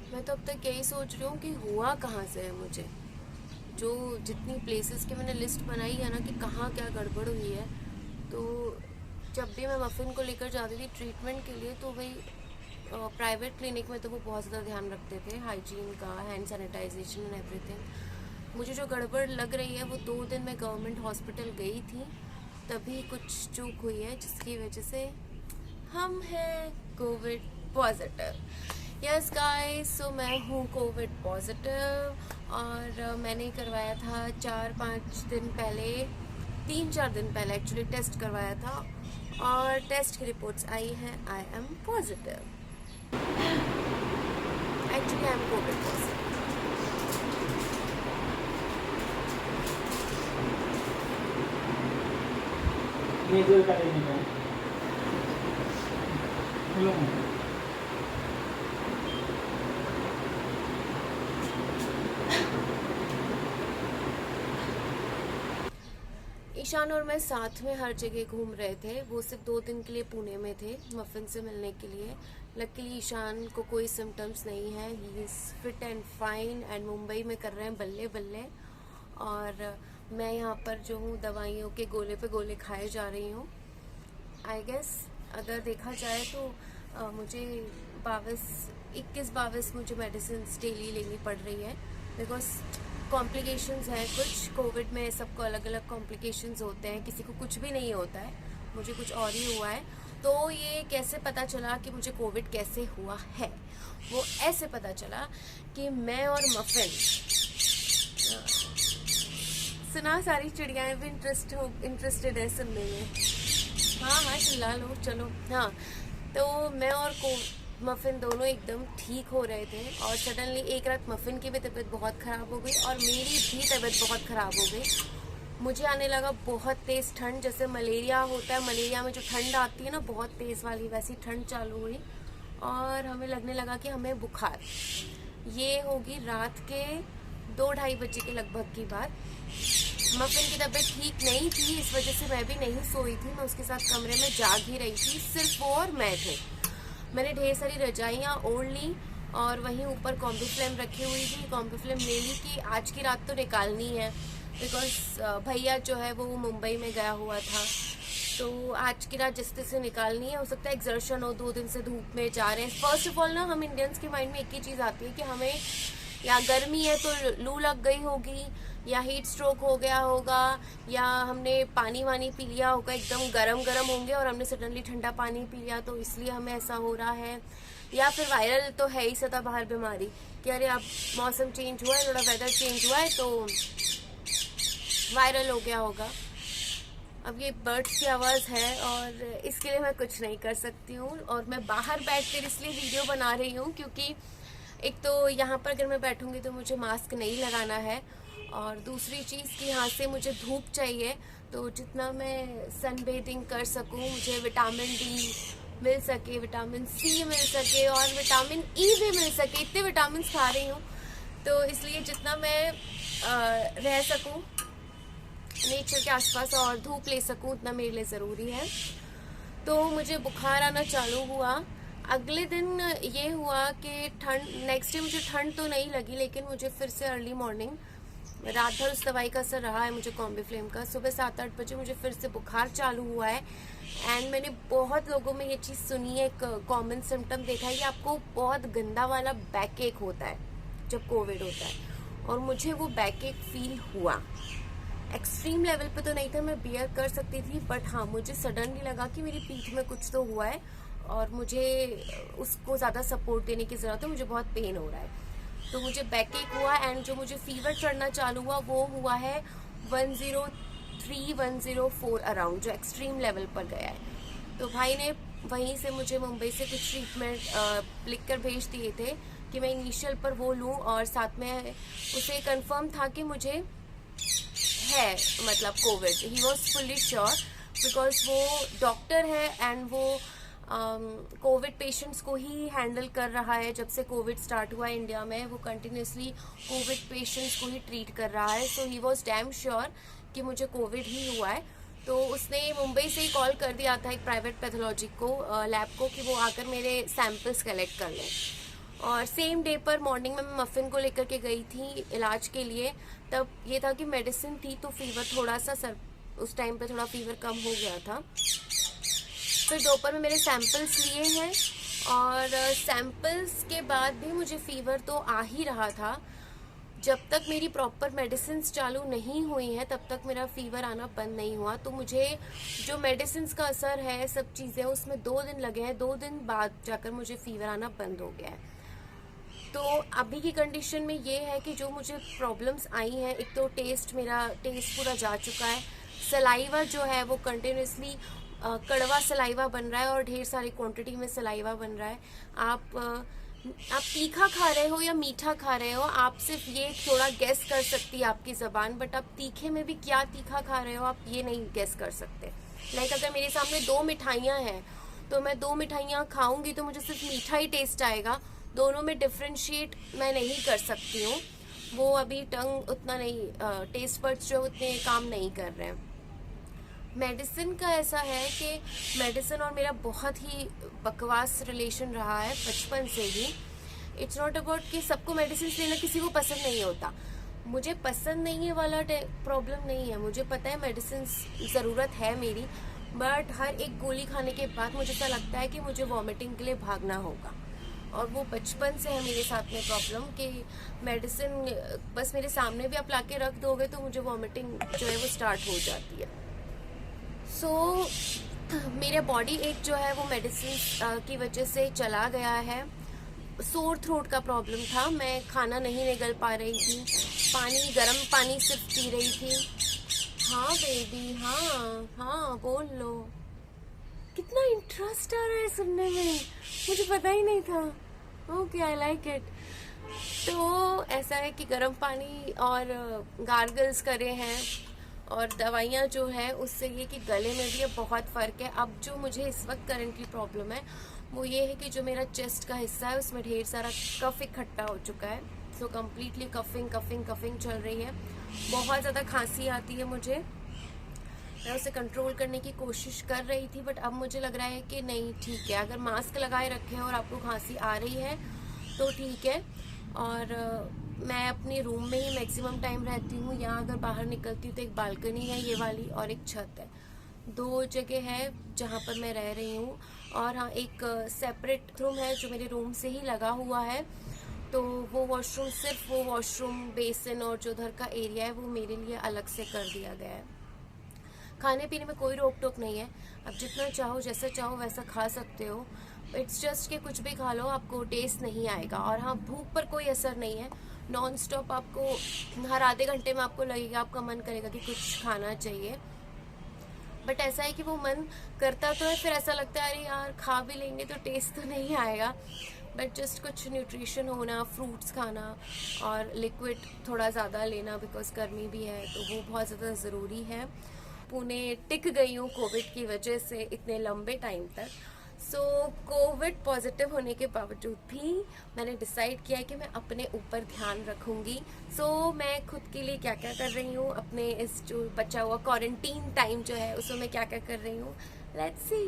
मैं तो अब तक यही सोच रही हूँ कि हुआ कहाँ से है मुझे। जो जितनी प्लेसेस की मैंने लिस्ट बनाई है ना कि कहाँ क्या गड़बड़ हुई है, तो जब भी मैं मफ़िन को लेकर जाती थी ट्रीटमेंट के लिए, तो वही प्राइवेट क्लिनिक में तो वो बहुत ज़्यादा ध्यान रखते थे हाइजीन का, हैंड सैनिटाइजेशन एंड एवरीथिंग। मुझे जो गड़बड़ लग रही है वो 2 दिन मैं गवर्नमेंट हॉस्पिटल गई थी, तभी कुछ चूक हुई है जिसकी वजह से हम हैं कोविड पॉजिटिव। यस गाइस, सो मैं हूँ कोविड पॉजिटिव और मैंने करवाया था 4-5 दिन पहले, 3-4 दिन पहले एक्चुअली टेस्ट करवाया था और टेस्ट की रिपोर्ट्स आई हैं I am positive. Actually I am Covid positive. Nasal का लेने का हेलो ईशान और मैं साथ में हर जगह घूम रहे थे। वो सिर्फ 2 दिन के लिए पुणे में थे मफिन से मिलने के लिए। लकीली ईशान को कोई सिम्टम्स नहीं है, he is fit and fine and Mumbai में कर रहे हैं बल्ले बल्ले। और मैं यहाँ पर जो हूँ दवाइयों के गोले पे गोले खाए जा रही हूँ। आई गेस अगर देखा जाए तो मुझे 21-22 मुझे मेडिसिन डेली लेनी पड़ रही है, बिकॉज कॉम्प्लिकेशंस हैं कुछ। कोविड में सबको अलग अलग कॉम्प्लिकेशंस होते हैं, किसी को कुछ भी नहीं होता है, मुझे कुछ और ही हुआ है। तो ये कैसे पता चला कि मुझे कोविड कैसे हुआ है? वो ऐसे पता चला कि मैं और मफिन, सुना सारी चिड़ियाएँ भी इंटरेस्टेड है सुनने में। हाँ हाँ चिल्ला लो चलो। हाँ, तो मैं और मफिन दोनों एकदम ठीक हो रहे थे और सडनली एक रात मफिन की भी तबीयत बहुत ख़राब हो गई और मेरी भी तबीयत बहुत ख़राब हो गई। मुझे आने लगा बहुत तेज़ ठंड, जैसे मलेरिया होता है, मलेरिया में जो ठंड आती है ना बहुत तेज़ वाली, वैसी ठंड चालू हुई और हमें लगने लगा कि हमें बुखार। ये होगी रात के 2-2:30 बजे के लगभग की बात। मफिन की तबीयत ठीक नहीं थी, इस वजह से मैं भी नहीं सोई थी, मैं उसके साथ कमरे में जाग ही रही थी, सिर्फ वो और मैं थे। मैंने ढेर सारी रजाइयाँ ओढ़ ली और वहीं ऊपर कॉम्बीफ्लेम रखी हुई थी। कॉम्बीफ्लेम ले ली कि आज की रात तो निकालनी है, बिकॉज भैया जो है वो मुंबई में गया हुआ था, तो आज की रात जिस से निकालनी है। हो सकता है एक्सर्शन हो, 2 दिन से धूप में जा रहे हैं। फर्स्ट ऑफ ऑल ना, हम इंडियंस के माइंड में एक ही चीज़ आती है कि हमें या गर्मी है तो लू लग गई होगी, या हीट स्ट्रोक हो गया होगा, या हमने पानी वानी पी लिया होगा, एकदम गरम गरम होंगे और हमने सडनली ठंडा पानी पी लिया तो इसलिए हमें ऐसा हो रहा है। या फिर वायरल तो है ही सदाबहार बीमारी कि अरे अब मौसम चेंज हुआ है, थोड़ा वेदर चेंज हुआ है तो वायरल हो गया होगा। अब ये बर्ड्स की आवाज़ है और इसके लिए मैं कुछ नहीं कर सकती हूँ। और मैं बाहर बैठकर इसलिए वीडियो बना रही हूँ क्योंकि एक तो यहाँ पर अगर मैं बैठूँगी तो मुझे मास्क नहीं लगाना है, और दूसरी चीज़ कि यहाँ से मुझे धूप चाहिए, तो जितना मैं सन बेथिंग कर सकूँ, मुझे विटामिन डी मिल सके, विटामिन सी मिल सके और विटामिन ई भी मिल सके, इतने विटामिन खा रही हूँ, तो इसलिए जितना मैं रह सकूँ नेचर के आसपास और धूप ले सकूं उतना मेरे लिए ज़रूरी है। तो मुझे बुखार आना चालू हुआ। अगले दिन ये हुआ कि ठंड, नेक्स्ट डे मुझे ठंड तो नहीं लगी, लेकिन मुझे फिर से अर्ली मॉर्निंग, रात भर उस दवाई का असर रहा है मुझे कॉम्बीफ्लेम का, सुबह 7-8 बजे मुझे फिर से बुखार चालू हुआ है। एंड मैंने बहुत लोगों में ये चीज़ सुनी है, एक कॉमन सिम्टम देखा है कि आपको बहुत गंदा वाला बैक एक होता है जब कोविड होता है, और मुझे वो बैक एक फील हुआ। एक्सट्रीम लेवल पे तो नहीं था, मैं बियर कर सकती थी, बट हाँ मुझे सडनली लगा कि मेरी पीठ में कुछ तो हुआ है और मुझे उसको ज़्यादा सपोर्ट देने की ज़रूरत है, मुझे बहुत पेन हो रहा है। तो मुझे बैक एक हुआ एंड जो मुझे फीवर चढ़ना चालू हुआ वो हुआ है 103-104 अराउंड, जो एक्सट्रीम लेवल पर गया है। तो भाई ने वहीं से मुझे मुंबई से कुछ ट्रीटमेंट लिख कर भेज दिए थे कि मैं इनिशियल पर वो लूँ, और साथ में उसे कंफर्म था कि मुझे है मतलब Covid, he was fully sure, because वो डॉक्टर है एंड वो कोविड पेशेंट्स को ही हैंडल कर रहा है। जब से कोविड स्टार्ट हुआ है इंडिया में, वो कंटिन्यूसली कोविड पेशेंट्स को ही ट्रीट कर रहा है। सो ही वॉज डैम श्योर कि मुझे कोविड ही हुआ है। तो उसने मुंबई से ही कॉल कर दिया था एक प्राइवेट पैथोलॉजी को, लैब को, कि वो आकर मेरे सैंपल्स कलेक्ट कर लें। और सेम डे पर मॉर्निंग में मैं मफ़िन को लेकर के गई थी इलाज के लिए। तब ये था कि मेडिसिन थी तो फीवर थोड़ा सा उस टाइम पे थोड़ा फीवर कम हो गया था। फिर दोपहर में मेरे सैंपल्स लिए हैं और सैंपल्स के बाद भी मुझे फ़ीवर तो आ ही रहा था। जब तक मेरी प्रॉपर मेडिसिन्स चालू नहीं हुई हैं तब तक मेरा फ़ीवर आना बंद नहीं हुआ। तो मुझे जो मेडिसिन्स का असर है, सब चीज़ें, उसमें 2 दिन लगे हैं। 2 दिन बाद जाकर मुझे फ़ीवर आना बंद हो गया है। तो अभी की कंडीशन में ये है कि जो मुझे प्रॉब्लम्स आई हैं, एक तो मेरा टेस्ट पूरा जा चुका है। सलाइवा जो है वो कंटिन्यूसली कड़वा सलाइवा बन रहा है और ढेर सारी क्वांटिटी में सलाइवा बन रहा है। आप तीखा खा रहे हो या मीठा खा रहे हो, आप सिर्फ ये थोड़ा गेस कर सकती है आपकी ज़बान, बट आप तीखे में भी क्या तीखा खा रहे हो आप ये नहीं गेस कर सकते। लाइक अगर मेरे सामने 2 मिठाइयाँ हैं तो मैं 2 मिठाइयाँ खाऊंगी तो मुझे सिर्फ मीठा ही टेस्ट आएगा, दोनों में डिफ्रेंशिएट मैं नहीं कर सकती हूँ। वो अभी टंग उतना नहीं, टेस्ट बड्स जो उतने काम नहीं कर रहे हैं। मेडिसिन का ऐसा है कि मेडिसिन और मेरा बहुत ही बकवास रिलेशन रहा है बचपन से ही। इट्स नॉट अबाउट कि सबको मेडिसिन लेना किसी को पसंद नहीं होता। मुझे पसंद नहीं है वाला प्रॉब्लम नहीं है। मुझे पता है मेडिसिन ज़रूरत है मेरी, बट हर एक गोली खाने के बाद मुझे ऐसा लगता है कि मुझे वॉमिटिंग के लिए भागना होगा। और वो बचपन से है मेरे साथ में प्रॉब्लम कि मेडिसिन बस मेरे सामने भी आप ला के रख दोगे तो मुझे वॉमिटिंग जो है वो स्टार्ट हो जाती है। सो मेरे बॉडी एक जो है वो मेडिसिन की वजह से चला गया है। सोर थ्रोट का प्रॉब्लम था, मैं खाना नहीं निगल पा रही थी, गर्म पानी सिर्फ पी रही थी। हाँ बेबी, हाँ बोल लो। कितना इंटरेस्ट आ रहा है सुनने में, मुझे पता ही नहीं था। Okay, I like it. तो ऐसा है कि गर्म पानी और गार्गल्स करे हैं और दवाइयाँ जो है उससे ये कि गले में भी अब बहुत फ़र्क है। अब जो मुझे इस वक्त करंटली प्रॉब्लम है वो ये है कि जो मेरा चेस्ट का हिस्सा है उसमें ढेर सारा कफ इकट्ठा हो चुका है। सो कम्प्लीटली कफिंग चल रही है। बहुत ज़्यादा खांसी आती है मुझे, मैं उसे कंट्रोल करने की कोशिश कर रही थी, बट अब मुझे लग रहा है कि नहीं, ठीक है, अगर मास्क लगाए रखे हैं और आपको खांसी आ रही है तो ठीक है। और मैं अपने रूम में ही मैक्सिमम टाइम रहती हूँ। यहाँ अगर बाहर निकलती हूँ तो एक बालकनी है ये वाली और एक छत है, 2 जगह है जहाँ पर मैं रह रही हूँ। और हाँ, एक सेपरेट रूम है जो मेरे रूम से ही लगा हुआ है। तो वो वॉशरूम, सिर्फ वो वॉशरूम, बेसिन और जो उधर का एरिया है वो मेरे लिए अलग से कर दिया गया है। खाने पीने में कोई रोक टोक नहीं है, आप जितना चाहो जैसा चाहो वैसा खा सकते हो। इट्स जस्ट कि कुछ भी खा लो आपको टेस्ट नहीं आएगा। और हाँ, भूख पर कोई असर नहीं है। नॉन स्टॉप आपको हर आधे घंटे में आपको लगेगा, आपका मन करेगा कि कुछ खाना चाहिए, बट ऐसा है कि वो मन करता तो है, फिर ऐसा लगता है अरे यार खा भी लेंगे तो टेस्ट तो नहीं आएगा। बट जस्ट कुछ न्यूट्रिशन होना, फ्रूट्स खाना और लिक्विड थोड़ा ज़्यादा लेना, बिकॉज गर्मी भी है तो वो बहुत ज़्यादा ज़रूरी है। पुणे टिक गई हूँ कोविड की वजह से इतने लंबे टाइम तक। सो कोविड पॉजिटिव होने के बावजूद भी मैंने डिसाइड किया है कि मैं अपने ऊपर ध्यान रखूँगी। सो मैं खुद के लिए क्या क्या कर रही हूँ, अपने इस जो बचा हुआ क्वारंटीन टाइम जो है उसमें मैं क्या क्या कर रही हूँ, लेट्स सी।